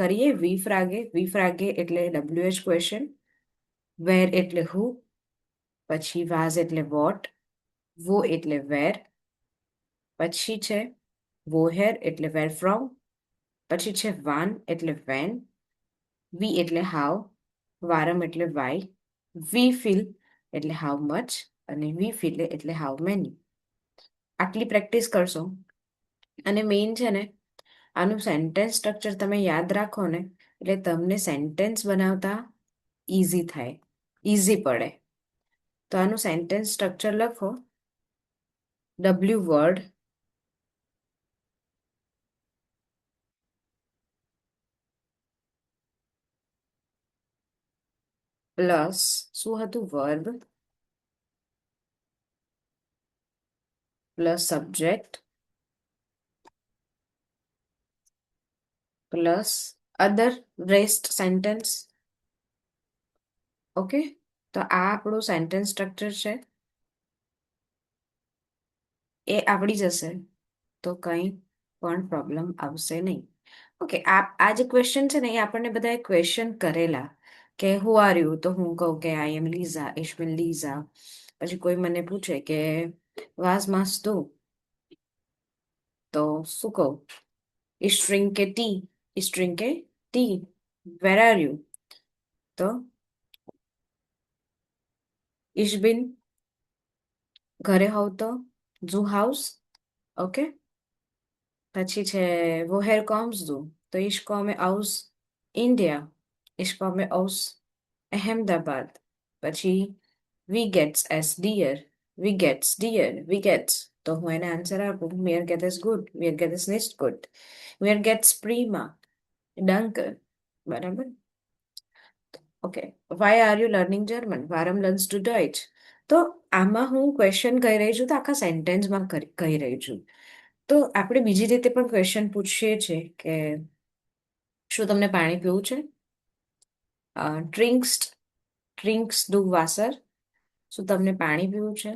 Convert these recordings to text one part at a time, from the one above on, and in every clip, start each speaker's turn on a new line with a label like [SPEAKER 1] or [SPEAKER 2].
[SPEAKER 1] કરીએ વી ફ્રાગે. વી ફ્રાગે એટલે WH question. વેર એટલે હુ. પછી વાઝ એટલે વોટ. વો એટલે વેર. પછી છે વોહેર એટલે વેર ફ્રોમ. પછી છે વાન એટલે વેન. વી એટલે હાઉ. વારમ એટલે વાય. વી ફીલ એટલે હાઉ મચ. અને વી ફીલ એટલે હાઉ મેની. આટલી પ્રેક્ટિસ કરશો અને મેઇન છે ને આનું સેન્ટેન્સ સ્ટ્રક્ચર તમે યાદ રાખો ને એટલે તમને સેન્ટેન્સ બનાવતા ઇઝી થાય, ઇઝી પડે. તો આનું સેન્ટેન્સ સ્ટ્રક્ચર લખો. W વર્ડ પ્લસ શું હતું? વર્બ પ્લસ સબ્જેક્ટ પ્લસ અધર રેસ્ટ સેન્ટેન્સ. ઓકે, તો આ આપણું સેન્ટેન્સ સ્ટ્રક્ચર છે. એ આવડી જશે તો કંઈ પણ પ્રોબ્લેમ આવશે નહીં. ઓકે, આ જે ક્વેશ્ચન છે ને એ આપણને બધા ક્વેશ્ચન કરેલા કે હુ આર યુ, તો હું કહું કે આઈ એમ લીઝા, ich bin લીઝા. પછી કોઈ મને પૂછે કે was machst du, તો શું કહું? ich trinke tea, ich trinke tea. where are you, તો ich bin ઘરે હોવ તો zu હાઉસ. ઓકે, પછી છે woher kommst du, તો ich komme aus India, ich komme aus Ahmedabad. પછી we gets as dear, we gets dear, we gets, તો હું એને આન્સર આપું mir geht es gut, mir geht es nicht gut, mir gets prima, danke. બરાબર. Okay, why are you learning German, warum lernst du Deutsch. તો આમાં હું question કહી રહી છું તો આખા સેન્ટેન્સમાં કહી રહી છું. તો આપણે બીજી રીતે પણ ક્વેશ્ચન પૂછીએ છીએ કે શું તમને પાણી પીવું છે? ડ્રિંક્સ ડ્રિંક્સ ડુ વાસર, શું તમને પાણી પીવું છે?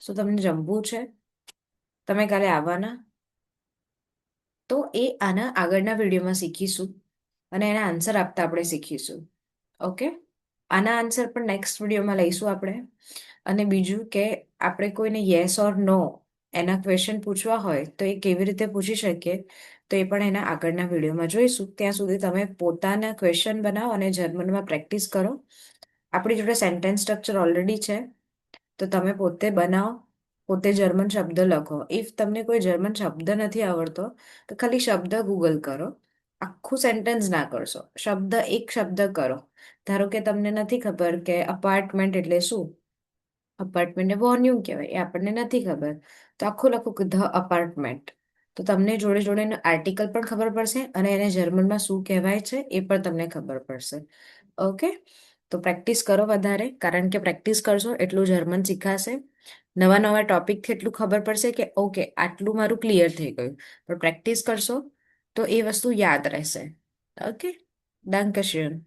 [SPEAKER 1] શું તમને જમવું છે? તમે કાલે આવવાના? તો એ આના આગળના વિડીયોમાં શીખીશું અને એના આન્સર આપતા આપણે શીખીશું. ઓકે, આના આન્સર પણ નેક્સ્ટ વિડીયોમાં લઈશું આપણે. અને બીજું કે આપણે કોઈને યસ ઓર નો એના ક્વેશ્ચન પૂછવા હોય તો એ કેવી રીતે પૂછી શકીએ તો એ પણ એના આગળના વિડીયોમાં જોઈશું. ત્યાં સુધી તમે પોતાના ક્વેશ્ચન બનાવો અને જર્મનમાં પ્રેક્ટિસ કરો. આપણી જોડે સેન્ટેન્સ સ્ટ્રક્ચર ઓલરેડી છે, તો તમે પોતે બનાવો, પોતે જર્મન શબ્દ લખો. ઇફ તમને કોઈ જર્મન શબ્દ નથી આવડતો તો ખાલી શબ્દ ગૂગલ કરો. આખું સેન્ટેન્સ ના કરશો, એક શબ્દ કરો. ધારો કે તમને નથી ખબર કે અપાર્ટમેન્ટ એટલે શું, અપાર્ટમેન્ટને વોન્યુ કહેવાય, એ આપણને નથી ખબર, તો આખું લખો કે ધ અપાર્ટમેન્ટ. તો તમને જોડે જોડે એનું આર્ટિકલ પણ ખબર પડશે અને એને જર્મનમાં શું કહેવાય છે એ પણ તમને ખબર પડશે. ઓકે, તો પ્રેક્ટિસ કરો વધારે, કારણ કે પ્રેક્ટિસ કરશો એટલું જર્મન શીખાશે. નવા નવા ટોપિકથી એટલું ખબર પડશે કે ઓકે આટલું મારું ક્લિયર થઈ ગયું. પણ પ્રેક્ટિસ કરશો તો એ વસ્તુ યાદ રહેશે. Okay, danke schön.